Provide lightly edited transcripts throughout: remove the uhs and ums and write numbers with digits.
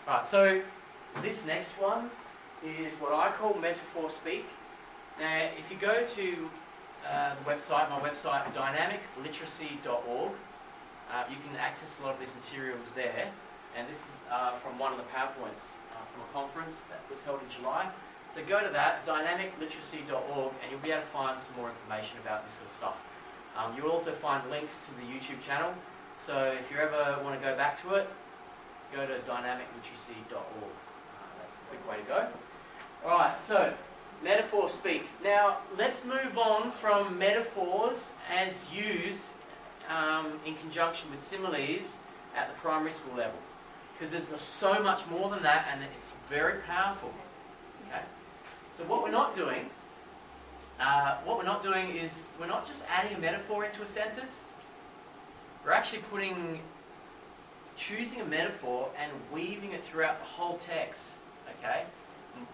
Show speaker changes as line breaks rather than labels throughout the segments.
Alright, so this next one is what I call metaphor speak. Now, if you go to the website, my website, dynamicliteracy.org, you can access a lot of these materials there. And this is from one of the PowerPoints from a conference that was held in July. So go to that, dynamicliteracy.org, and you'll be able to find some more information about this sort of stuff. You'll also find links to the YouTube channel. So if you ever want to go back to it, go to dynamicliteracy.org. That's the quick way to go. Alright, so metaphor speak. Now let's move on from metaphors as used in conjunction with similes at the primary school level. Because there's so much more than that, and it's very powerful. Okay? So what we're not doing is we're not just adding a metaphor into a sentence. We're actually choosing a metaphor and weaving it throughout the whole text. Okay?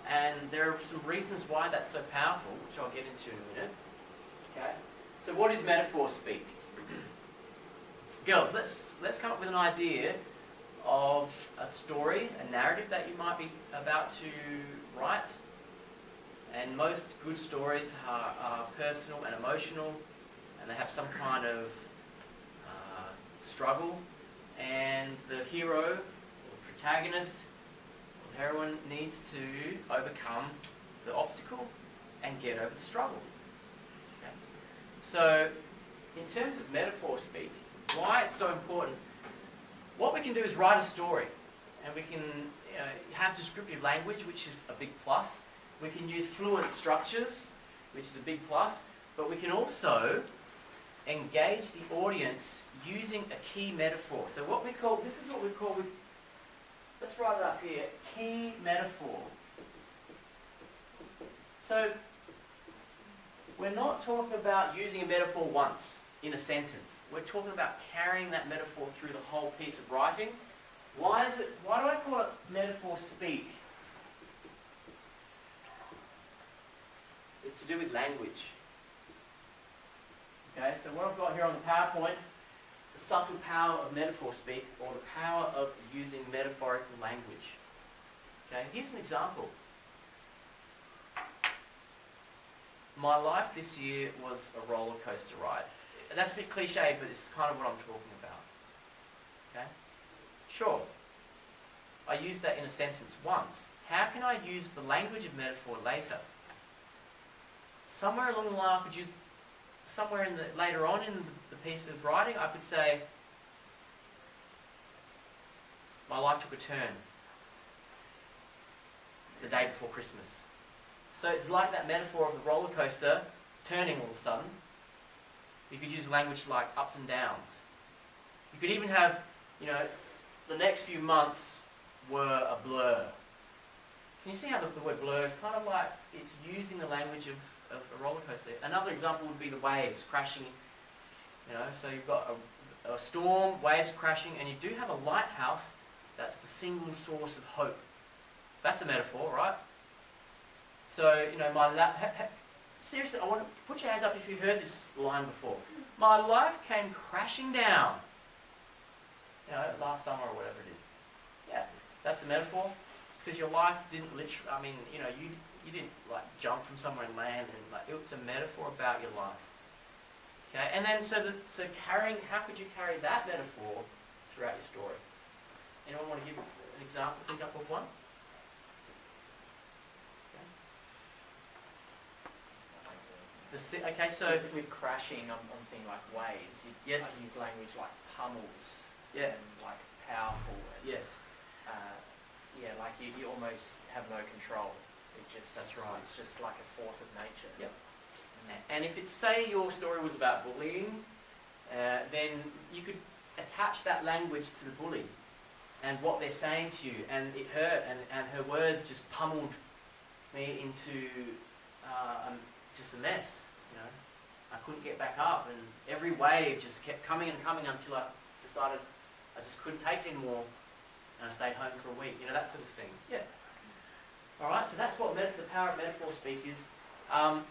And there are some reasons why that's so powerful, which I'll get into in a minute. Okay? So what is metaphor speak? Girls, let's come up with an idea of a story, a narrative that you might be about to write. And most good stories are personal and emotional, and they have some kind of struggle, and the hero or the protagonist or the heroine needs to overcome the obstacle and get over the struggle. Okay? So in terms of metaphor speak, why it's so important, what we can do is write a story, and we can have descriptive language, which is a big plus. We can use fluent structures, which is a big plus, but we can also engage the audience using a key metaphor. So this is what we call, let's write it up here, key metaphor. So we're not talking about using a metaphor once in a sentence. We're talking about carrying that metaphor through the whole piece of writing. Why do I call it metaphor speak? It's to do with language. Okay, so what I've got here on the PowerPoint, the subtle power of metaphor speak, or the power of using metaphorical language. Okay, here's an example. My life this year was a roller coaster ride. That's a bit cliche, but it's kind of what I'm talking about. Okay? Sure, I used that in a sentence once. How can I use the language of metaphor later? Somewhere along the line, I could use, later on in the piece of writing, I could say, my life took a turn the day before Christmas. So it's like that metaphor of the roller coaster turning all of a sudden. You could use language like ups and downs. You could even have, the next few months were a blur. Can you see how the word blur is kind of like it's using the language of a roller coaster? Another example would be the waves crashing. So you've got a storm, waves crashing, and you do have a lighthouse that's the single source of hope. That's a metaphor, right? So, seriously, I want to put your hands up if you've heard this line before. My life came crashing down. Last summer or whatever it is. Yeah, that's a metaphor. Because your life didn't literally, you didn't jump from somewhere and land, and it's a metaphor about your life. Okay, and then how could you carry that metaphor throughout your story? Anyone want to give an example, think up of one? Okay, so
with crashing, I'm thinking like waves.
Yes.
I use language like pummels.
Yeah.
And like powerful. And,
yes.
Like you almost have no control.
That's right.
It's just like a force of nature.
Yep. And if it's, say your story was about bullying, then you could attach that language to the bully and what they're saying to you, and it hurt, and her words just pummeled me into just a mess. I couldn't get back up, and every wave just kept coming and coming until I decided I just couldn't take it anymore, and I stayed home for a week. That sort of thing. Yeah. All right. So that's what the power of metaphor speak is, and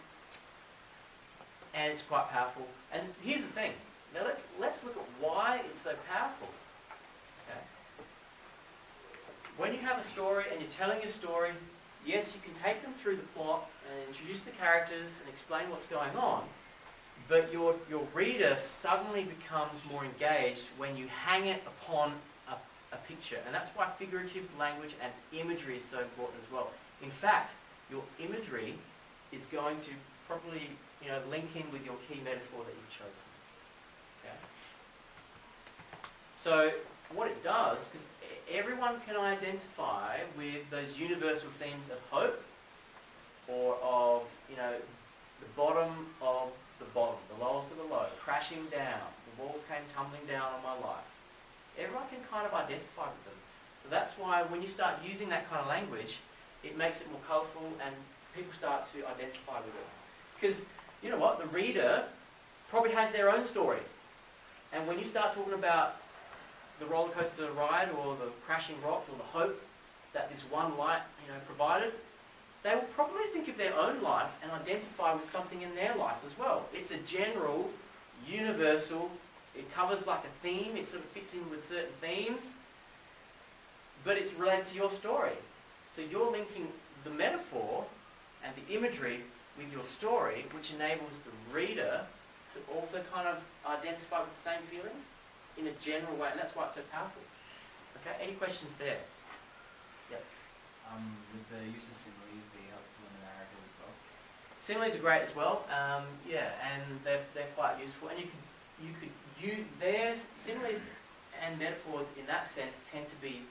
it's quite powerful. And here's the thing. Now let's look at why it's so powerful. Okay. when you have a story and you're telling a story, yes, you can take them through the plot and introduce the characters and explain what's going on, but your reader suddenly becomes more engaged when you hang it upon a picture. And that's why figurative language and imagery is so important as well. In fact, your imagery is going to probably, link in with your key metaphor that you've chosen. Okay? So what it does, because everyone can identify with those universal themes of hope, or of, the bottom of the bottom, the lowest of the low, crashing down, the walls came tumbling down on my life. Everyone can kind of identify with them. So that's why when you start using that kind of language, it makes it more colourful and people start to identify with it. Because, you know what, the reader probably has their own story. And when you start talking about the roller coaster ride or the crashing rocks or the hope that this one light, provided, they will probably think of their own life and identify with something in their life as well. It's a general, universal, it covers like a theme, it sort of fits in with certain themes, but it's related to your story. So you're linking the metaphor and the imagery with your story, which enables the reader to also kind of identify with the same feelings in a general way, and that's why it's so powerful. Okay, any questions there? Yep.
Would the use of similes be helpful in the narrative as well?
Similes are great as well. And they're quite useful. And you could use there's similes and metaphors in that sense tend to be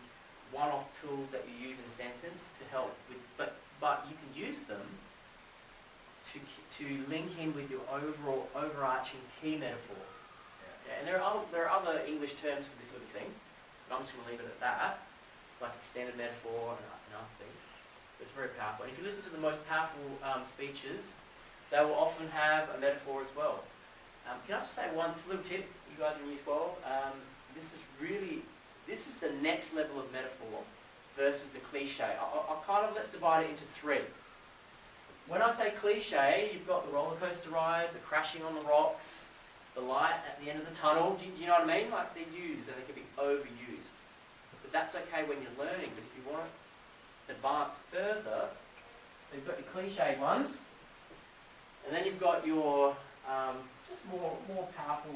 one-off tools that you use in a sentence to help with, but you can use them to link in with your overall overarching key metaphor. Yeah, and there are other English terms for this sort of thing, but I'm just going to leave it at that, like extended metaphor and other things. It's very powerful. And if you listen to the most powerful speeches, they will often have a metaphor as well. Can I just say one little tip, you guys in Year 12? This is the next level of metaphor versus the cliche. Let's divide it into three. When I say cliche, you've got the roller coaster ride, the crashing on the rocks, the light at the end of the tunnel. Do you know what I mean? Like, they're used and they can be overused. But that's okay when you're learning. But if you want to advance further, so you've got your cliche ones, and then you've got your just more powerful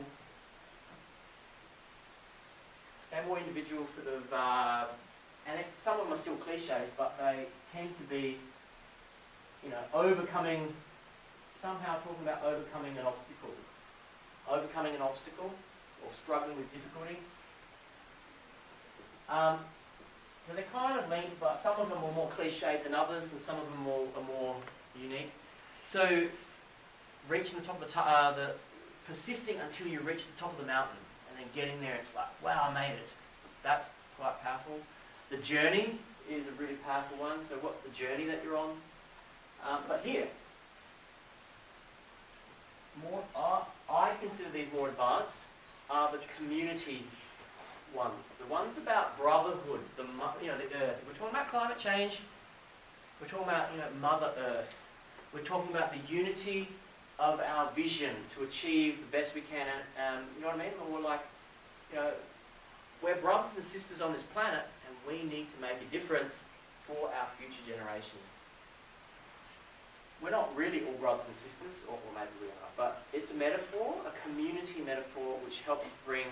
and more individual sort of, some of them are still cliches, but they tend to be, somehow talking about overcoming an obstacle, or struggling with difficulty. So they're kind of linked, but some of them are more cliched than others, and some of them are more unique. So reaching the top of persisting until you reach the top of the mountain, and then getting there, it's like, wow, I made it. That's quite powerful. The journey is a really powerful one. So what's the journey that you're on? But here, I consider these more advanced, are the community ones. The ones about brotherhood, the earth. We're talking about climate change. We're talking about, Mother Earth. We're talking about the unity of our vision to achieve the best we can. You know what I mean? Or like, we're brothers and sisters on this planet, and we need to make a difference for our future generations. We're not really all brothers and sisters, or maybe we are, but it's a metaphor, a community metaphor, which helps bring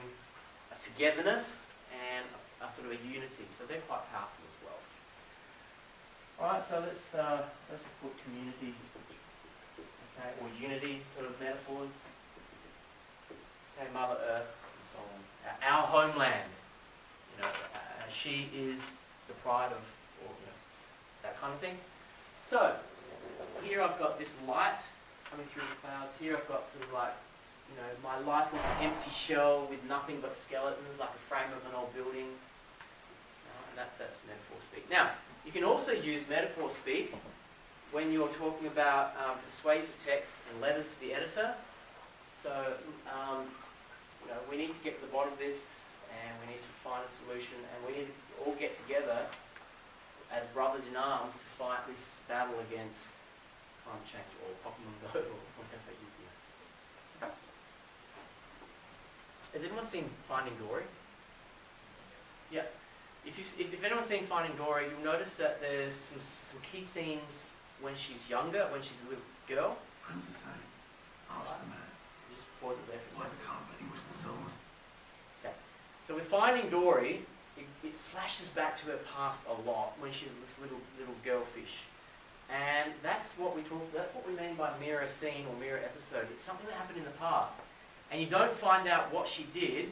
a togetherness and a sort of a unity. So they're quite powerful as well. All right, so let's put community, okay, or unity sort of metaphors. Okay, Mother Earth and so on. Our homeland. She is the pride of, or that kind of thing. So here I've got this light coming through the clouds. Here I've got sort of like, my life was an empty shell with nothing but skeletons, like a frame of an old building. And that's metaphor speak. Now, you can also use metaphor speak when you're talking about persuasive texts and letters to the editor. So, we need to get to the bottom of this, and we need to find a solution, and we need to all get together as brothers in arms to fight this battle against climate change or Pokemon Go or whatever it is. Okay. Has anyone seen Finding Dory? Yeah. If if anyone's seen Finding Dory, you'll notice that there's some key scenes when she's younger, when she's a little girl.
Princess Anne, ask the man
Just pause it there for a
why
second.
the carpet he was to sell us.
So with Finding Dory, it flashes back to her past a lot when she's this little girl fish. And that's what we mean by mirror scene or mirror episode. It's something that happened in the past. And you don't find out what she did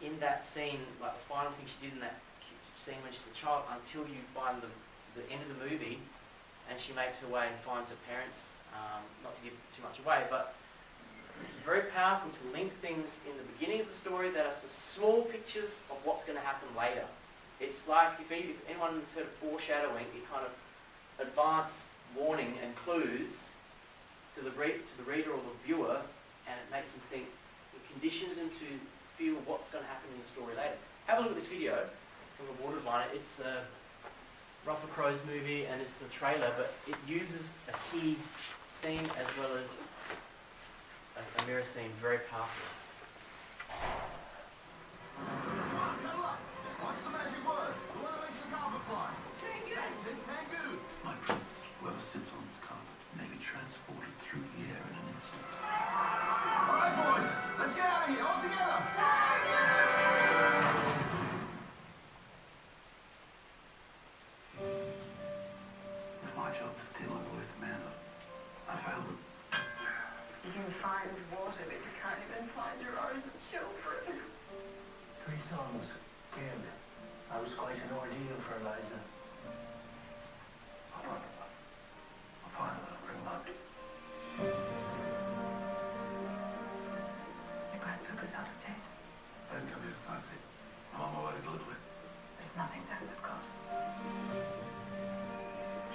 in that scene, like the final thing she did in that scene when she's a child, until you find the end of the movie and she makes her way and finds her parents. Not to give too much away, but it's very powerful to link things in the beginning of the story that are just small pictures of what's going to happen later. It's like if anyone's heard of foreshadowing, it kind of advance warning and clues to the reader or the viewer, and it makes them think, it conditions them to feel what's going to happen in the story later. Have a look at this video from the Waterline. It's the Russell Crowe's movie and it's the trailer, but it uses a key scene as well as a mirror scene very powerfully.
What's the magic word? The one that makes the carpet fly. Tengu.
My prince, whoever sits on this carpet, may be transported through the air in an instant.
All right, boys. Let's get out of here. All together.
It's my job to steal my boys to manhood. I failed them.
You can find water, but you can't even find your own children.
3 sons, killed. I was quite an ordeal for Eliza.
I'll find them. I'll find them and I'll bring them up.
Your guidebook is out of date.
I didn't come here to sightsee. I'm on my way to deliver it.
There's nothing there that costs.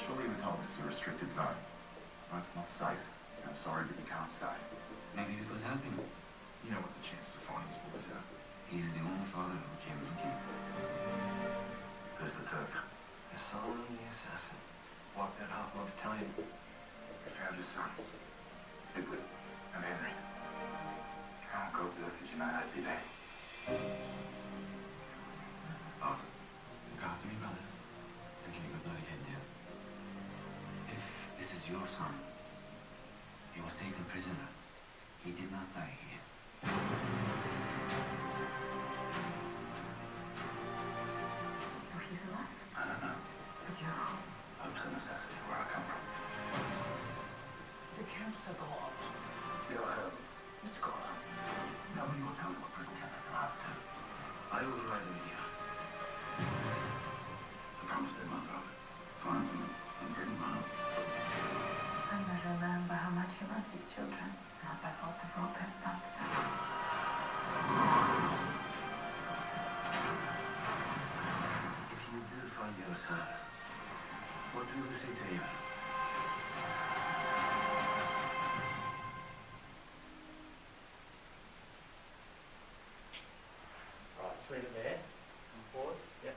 Surely we told this is a restricted zone. No, it's not safe. I'm sorry, but you can't stay.
Maybe we could help him.
You know what the chances of finding these boys are.
He is the only father who came looking. Who's the Turk?
The son of the assassin. Walked that half my battalion.
We found your sons. Edward and Henry. How on God's earth did you know they'd be there?
Arthur. Look after me, brothers. And keep a bloody head down. If this is your son, he was taken prisoner. He did not die here.
So he's alive.
I don't know.
But you're home.
Hope's a necessity where I come from.
The camps are gone.
You're home.
Mr. Corner.
Nobody will tell me what prison camp is allowed to. I will write them here. I promised their mother I would find them and bring them home.
I measure a man by how much he loves his children, not by what the world has done to them.
If you do find your son, what will you say to him?
Right, let's leave it there. And pause. Yep.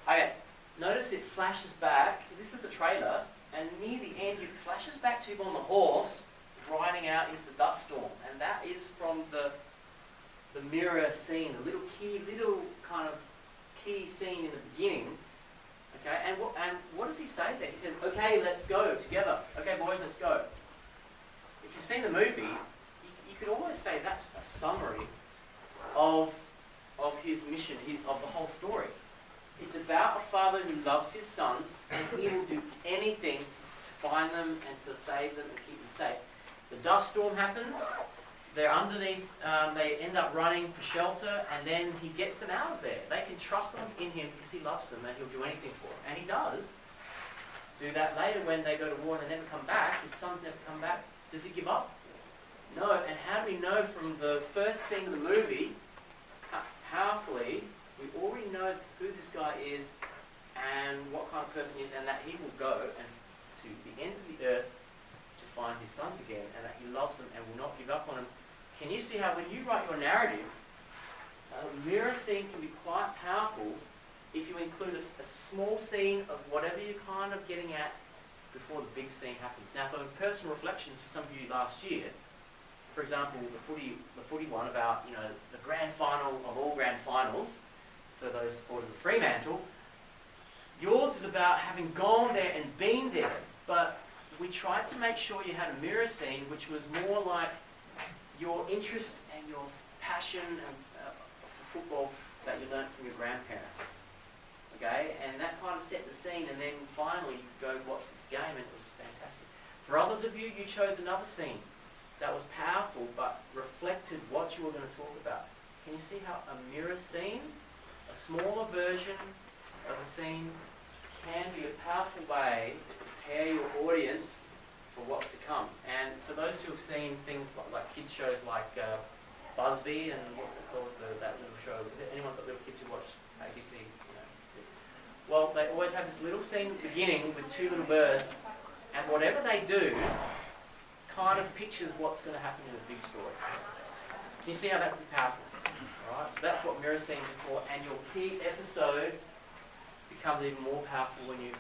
Okay, notice it flashes back. This is the trailer, and near the end it flashes back to him on the horse, riding out into the dust storm. And that is from the mirror scene, the little kind of key scene in the beginning. Okay, and what does he say there? He says, "Okay, let's go together. Okay, boys, let's go." If you've seen the movie, you could almost say that's a summary of his mission, of the whole story. It's about a father who loves his sons, and he will do anything to find them and to save them and keep them safe. The dust storm happens. They're underneath. They end up running for shelter, and then he gets them out of there. They can trust them in him because he loves them, and he'll do anything for them. And he does do that later when they go to war and they never come back. His sons never come back. Does he give up? No. And how do we know from the first scene of the movie, powerfully, we already know who this guy is and what kind of person he is, and that he will go and to the ends of the earth to find his sons again, and that he loves them and will not give up on them. Can you see how when you write your narrative, a mirror scene can be quite powerful if you include a small scene of whatever you're kind of getting at before the big scene happens. Now, for personal reflections for some of you last year, for example, the footy one about, the grand final of all grand finals, for those supporters of Fremantle. Yours is about having gone there and been there, but we tried to make sure you had a mirror scene which was more like your interest and your passion for football that you learnt from your grandparents. Okay, and that kind of set the scene, and then finally you go watch this game, and it was fantastic. For others of you, you chose another scene that was powerful but reflected what you were going to talk about. Can you see how a mirror scene, a smaller version of a scene, can be a powerful way to prepare your audience for what's to come? And for those who have seen things like kids shows like Busby and what's it called, that little show, anyone got little kids who watch ABC? Well, they always have this little scene beginning with two little birds, and whatever they do kind of pictures what's going to happen in the big story. Can you see how that would be powerful? Alright, so that's what mirror scenes are for, and your key episode becomes even more powerful when you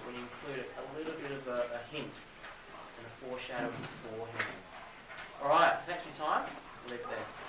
include a little bit of a hint and a foreshadowing beforehand. Alright, thanks for your time. We'll leave it there.